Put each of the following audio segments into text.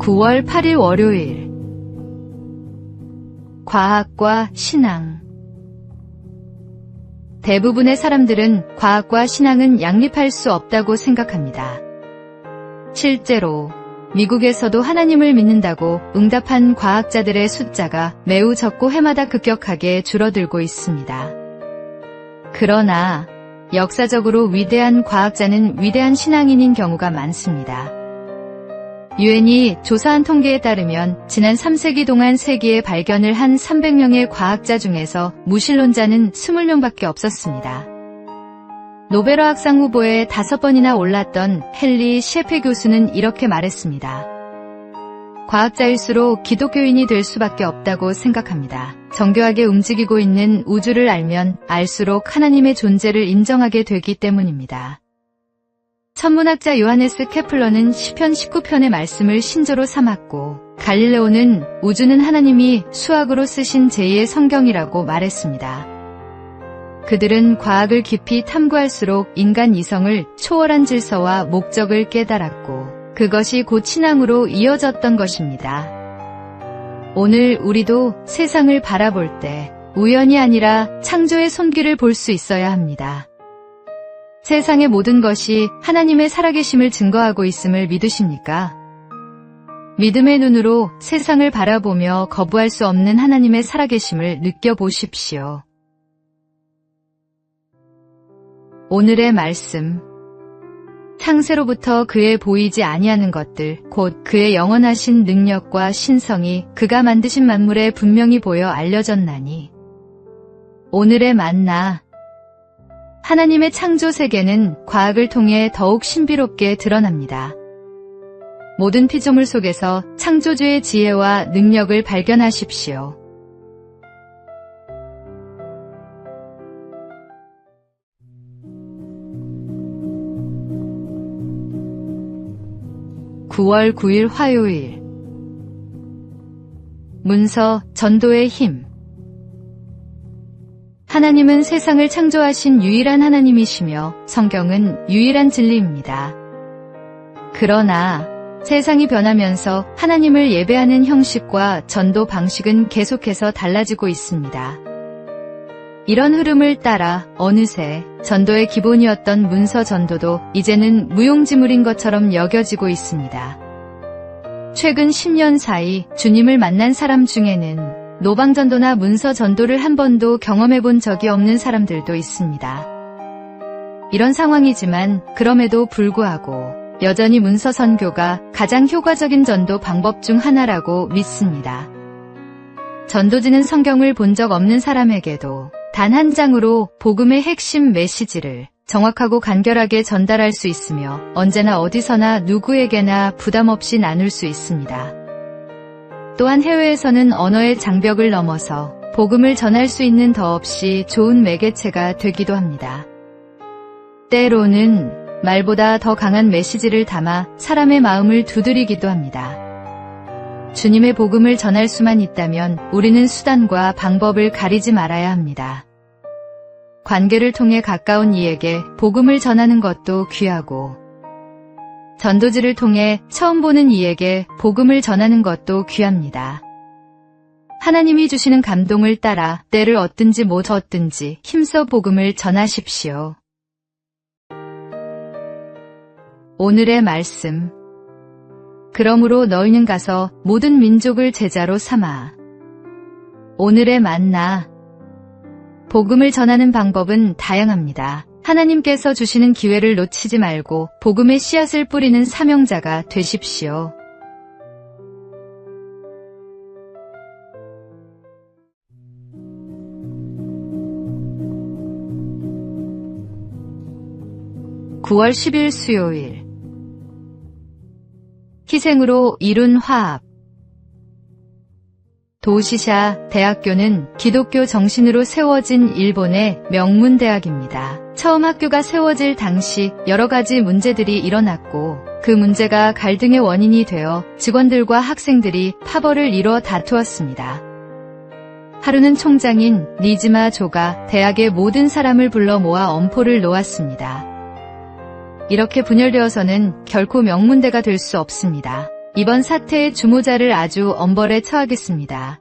9월 8일 월요일. 과학과 신앙. 대부분의 사람들은 과학과 신앙은 양립할 수 없다고 생각합니다. 실제로 미국에서도 하나님을 믿는다고 응답한 과학자들의 숫자가 매우 적고 해마다 급격하게 줄어들고 있습니다. 그러나 역사적으로 위대한 과학자는 위대한 신앙인인 경우가 많습니다. 유엔이 조사한 통계에 따르면 지난 3세기 동안 세계에 발견을 한 300명의 과학자 중에서 무신론자는 20명밖에 없었습니다. 노벨화학상 후보에 5번이나 올랐던 헨리 셰페 교수는 이렇게 말했습니다. 과학자일수록 기독교인이 될 수밖에 없다고 생각합니다. 정교하게 움직이고 있는 우주를 알면 알수록 하나님의 존재를 인정하게 되기 때문입니다. 천문학자 요하네스 케플러는 시편 19편의 말씀을 신조로 삼았고, 갈릴레오는 우주는 하나님이 수학으로 쓰신 제2의 성경이라고 말했습니다. 그들은 과학을 깊이 탐구할수록 인간 이성을 초월한 질서와 목적을 깨달았고, 그것이 곧 신앙으로 이어졌던 것입니다. 오늘 우리도 세상을 바라볼 때 우연이 아니라 창조의 손길을 볼 수 있어야 합니다. 세상의 모든 것이 하나님의 살아계심을 증거하고 있음을 믿으십니까? 믿음의 눈으로 세상을 바라보며 거부할 수 없는 하나님의 살아계심을 느껴보십시오. 오늘의 말씀. 창세로부터 그의 보이지 아니하는 것들, 곧 그의 영원하신 능력과 신성이 그가 만드신 만물에 분명히 보여 알려졌나니. 오늘의 만나. 하나님의 창조 세계는 과학을 통해 더욱 신비롭게 드러납니다. 모든 피조물 속에서 창조주의 지혜와 능력을 발견하십시오. (9월 9일) 화요일. 문서, 전도의 힘. 하나님은 세상을 창조하신 유일한 하나님이시며 성경은 유일한 진리입니다. 그러나 세상이 변하면서 하나님을 예배하는 형식과 전도 방식은 계속해서 달라지고 있습니다. 이런 흐름을 따라 어느새 전도의 기본이었던 문서 전도도 이제는 무용지물인 것처럼 여겨지고 있습니다. 최근 10년 사이 주님을 만난 사람 중에는 노방전도나 문서 전도를 한 번도 경험해본 적이 없는 사람들도 있습니다. 이런 상황이지만 그럼에도 불구하고 여전히 문서 선교가 가장 효과적인 전도 방법 중 하나라고 믿습니다. 전도지는 성경을 본 적 없는 사람에게도 단 한 장으로 복음의 핵심 메시지를 정확하고 간결하게 전달할 수 있으며 언제나 어디서나 누구에게나 부담 없이 나눌 수 있습니다. 또한 해외에서는 언어의 장벽을 넘어서 복음을 전할 수 있는 더없이 좋은 매개체가 되기도 합니다. 때로는 말보다 더 강한 메시지를 담아 사람의 마음을 두드리기도 합니다. 주님의 복음을 전할 수만 있다면 우리는 수단과 방법을 가리지 말아야 합니다. 관계를 통해 가까운 이에게 복음을 전하는 것도 귀하고, 전도지를 통해 처음 보는 이에게 복음을 전하는 것도 귀합니다. 하나님이 주시는 감동을 따라 때를 얻든지 못 얻든지 힘써 복음을 전하십시오. 오늘의 말씀. 그러므로 너희는 가서 모든 민족을 제자로 삼아. 오늘의 만나. 복음을 전하는 방법은 다양합니다. 하나님께서 주시는 기회를 놓치지 말고 복음의 씨앗을 뿌리는 사명자가 되십시오. (9월 10일) 수요일. 희생으로 이룬 화합. 도시샤 대학교는 기독교 정신으로 세워진 일본의 명문대학입니다. 처음 학교가 세워질 당시 여러 가지 문제들이 일어났고, 그 문제가 갈등의 원인이 되어 직원들과 학생들이 파벌을 이뤄 다투었습니다. 하루는 총장인 니즈마 조가 대학의 모든 사람을 불러 모아 엄포를 놓았습니다. 이렇게 분열되어서는 결코 명문대가 될 수 없습니다. 이번 사태의 주모자를 아주 엄벌에 처하겠습니다.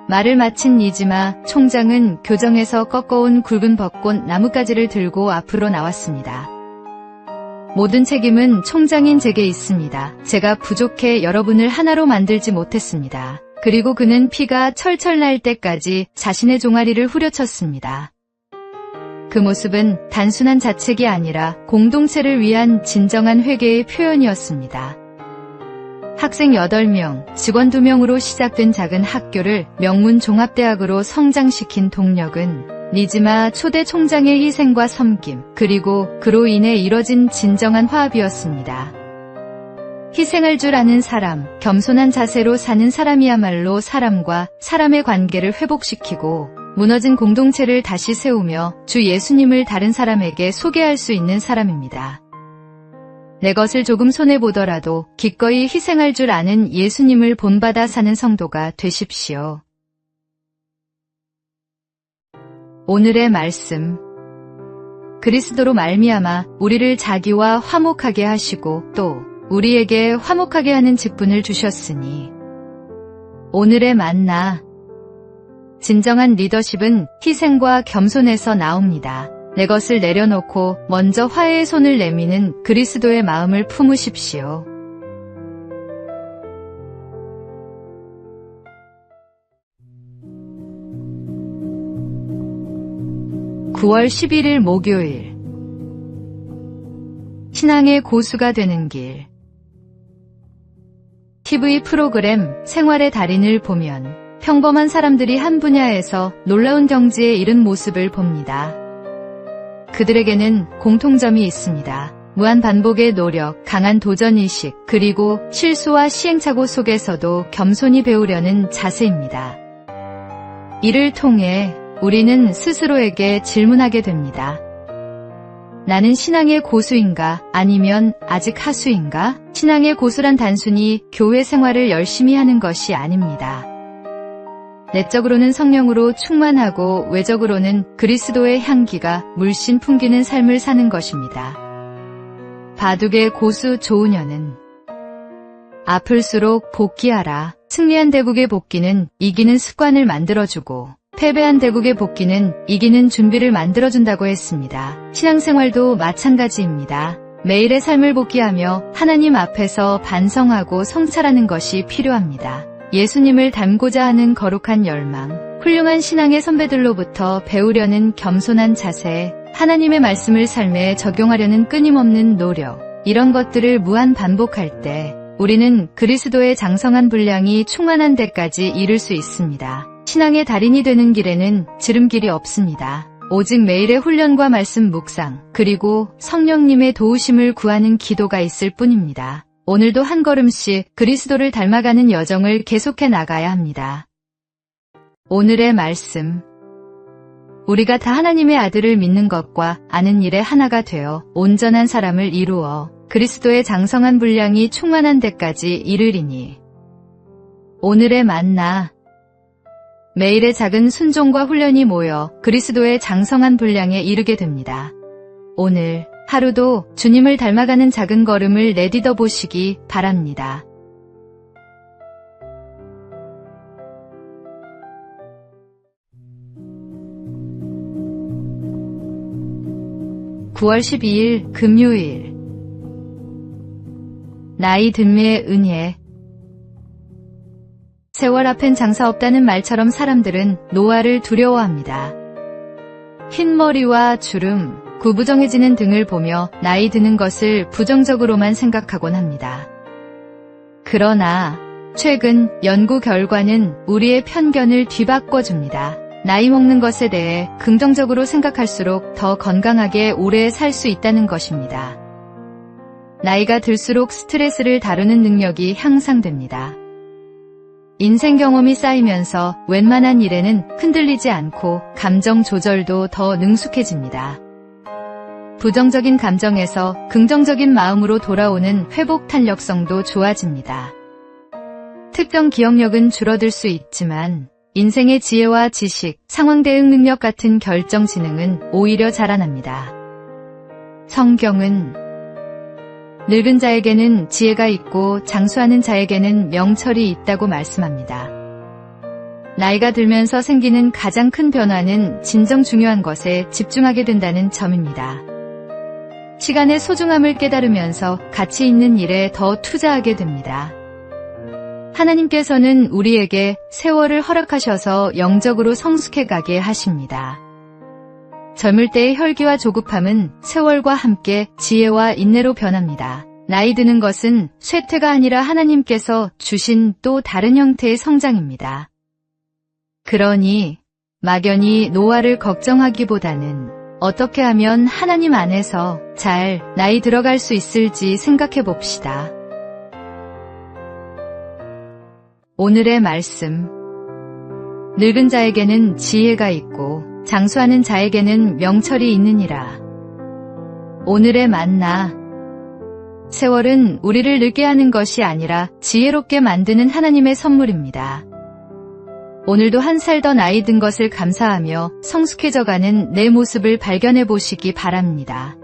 말을 마친 니지마 총장은 교정에서 꺾어온 굵은 벚꽃 나뭇가지를 들고 앞으로 나왔습니다. 모든 책임은 총장인 제게 있습니다. 제가 부족해 여러분을 하나로 만들지 못했습니다. 그리고 그는 피가 철철 날 때까지 자신의 종아리를 후려쳤습니다. 그 모습은 단순한 자책이 아니라 공동체를 위한 진정한 회개의 표현이었습니다. 학생 8명, 직원 2명으로 시작된 작은 학교를 명문 종합대학으로 성장시킨 동력은 니지마 초대 총장의 희생과 섬김, 그리고 그로 인해 이뤄진 진정한 화합이었습니다. 희생할 줄 아는 사람, 겸손한 자세로 사는 사람이야말로 사람과 사람의 관계를 회복시키고 무너진 공동체를 다시 세우며 주 예수님을 다른 사람에게 소개할 수 있는 사람입니다. 내 것을 조금 손해보더라도 기꺼이 희생할 줄 아는 예수님을 본받아 사는 성도가 되십시오. 오늘의 말씀. 그리스도로 말미암아 우리를 자기와 화목하게 하시고 또 우리에게 화목하게 하는 직분을 주셨으니. 오늘의 만나. 진정한 리더십은 희생과 겸손에서 나옵니다. 내 것을 내려놓고 먼저 화해의 손을 내미는 그리스도의 마음을 품으십시오. (9월 11일) 목요일. 신앙의 고수가 되는 길. TV 프로그램 생활의 달인을 보면 평범한 사람들이 한 분야에서 놀라운 경지에 이른 모습을 봅니다. 그들에게는 공통점이 있습니다. 무한 반복의 노력, 강한 도전의식, 그리고 실수와 시행착오 속에서도 겸손히 배우려는 자세입니다. 이를 통해 우리는 스스로에게 질문하게 됩니다. 나는 신앙의 고수인가? 아니면 아직 하수인가? 신앙의 고수란 단순히 교회 생활을 열심히 하는 것이 아닙니다. 내적으로는 성령으로 충만하고 외적으로는 그리스도의 향기가 물씬 풍기는 삶을 사는 것입니다. 바둑의 고수 조은현은 아플수록 복귀하라. 승리한 대국의 복귀는 이기는 습관을 만들어주고 패배한 대국의 복귀는 이기는 준비를 만들어준다고 했습니다. 신앙생활도 마찬가지입니다. 매일의 삶을 복귀하며 하나님 앞에서 반성하고 성찰하는 것이 필요합니다. 예수님을 닮고자 하는 거룩한 열망, 훌륭한 신앙의 선배들로부터 배우려는 겸손한 자세, 하나님의 말씀을 삶에 적용하려는 끊임없는 노력, 이런 것들을 무한 반복할 때 우리는 그리스도의 장성한 분량이 충만한 데까지 이를 수 있습니다. 신앙의 달인이 되는 길에는 지름길이 없습니다. 오직 매일의 훈련과 말씀 묵상, 그리고 성령님의 도우심을 구하는 기도가 있을 뿐입니다. 오늘도 한 걸음씩 그리스도를 닮아가는 여정을 계속해 나가야 합니다. 오늘의 말씀. 우리가 다 하나님의 아들을 믿는 것과 아는 일에 하나가 되어 온전한 사람을 이루어 그리스도의 장성한 분량이 충만한 데까지 이르리니. 오늘의 만나. 매일의 작은 순종과 훈련이 모여 그리스도의 장성한 분량에 이르게 됩니다. 오늘 하루도 주님을 닮아가는 작은 걸음을 내딛어 보시기 바랍니다. (9월 12일) 금요일. 나이 듦의 은혜. 세월 앞엔 장사 없다는 말처럼 사람들은 노화를 두려워합니다. 흰 머리와 주름, 구부정해지는 등을 보며 나이 드는 것을 부정적으로만 생각하곤 합니다. 그러나 최근 연구 결과는 우리의 편견을 뒤바꿔줍니다. 나이 먹는 것에 대해 긍정적으로 생각할수록 더 건강하게 오래 살 수 있다는 것입니다. 나이가 들수록 스트레스를 다루는 능력이 향상됩니다. 인생 경험이 쌓이면서 웬만한 일에는 흔들리지 않고 감정 조절도 더 능숙해집니다. 부정적인 감정에서 긍정적인 마음으로 돌아오는 회복 탄력성도 좋아집니다. 특정 기억력은 줄어들 수 있지만 인생의 지혜와 지식, 상황 대응 능력 같은 결정 지능은 오히려 자라납니다. 성경은 늙은 자에게는 지혜가 있고 장수하는 자에게는 명철이 있다고 말씀합니다. 나이가 들면서 생기는 가장 큰 변화는 진정 중요한 것에 집중하게 된다는 점입니다. 시간의 소중함을 깨달으면서 가치 있는 일에 더 투자하게 됩니다. 하나님께서는 우리에게 세월을 허락하셔서 영적으로 성숙해 가게 하십니다. 젊을 때의 혈기와 조급함은 세월과 함께 지혜와 인내로 변합니다. 나이 드는 것은 쇠퇴가 아니라 하나님께서 주신 또 다른 형태의 성장입니다. 그러니 막연히 노화를 걱정하기보다는 어떻게 하면 하나님 안에서 잘 나이 들어갈 수 있을지 생각해 봅시다. 오늘의 말씀. 늙은 자에게는 지혜가 있고 장수하는 자에게는 명철이 있느니라. 오늘의 만나. 세월은 우리를 늙게 하는 것이 아니라 지혜롭게 만드는 하나님의 선물입니다. 오늘도 한 살 더 나이 든 것을 감사하며 성숙해져가는 내 모습을 발견해 보시기 바랍니다.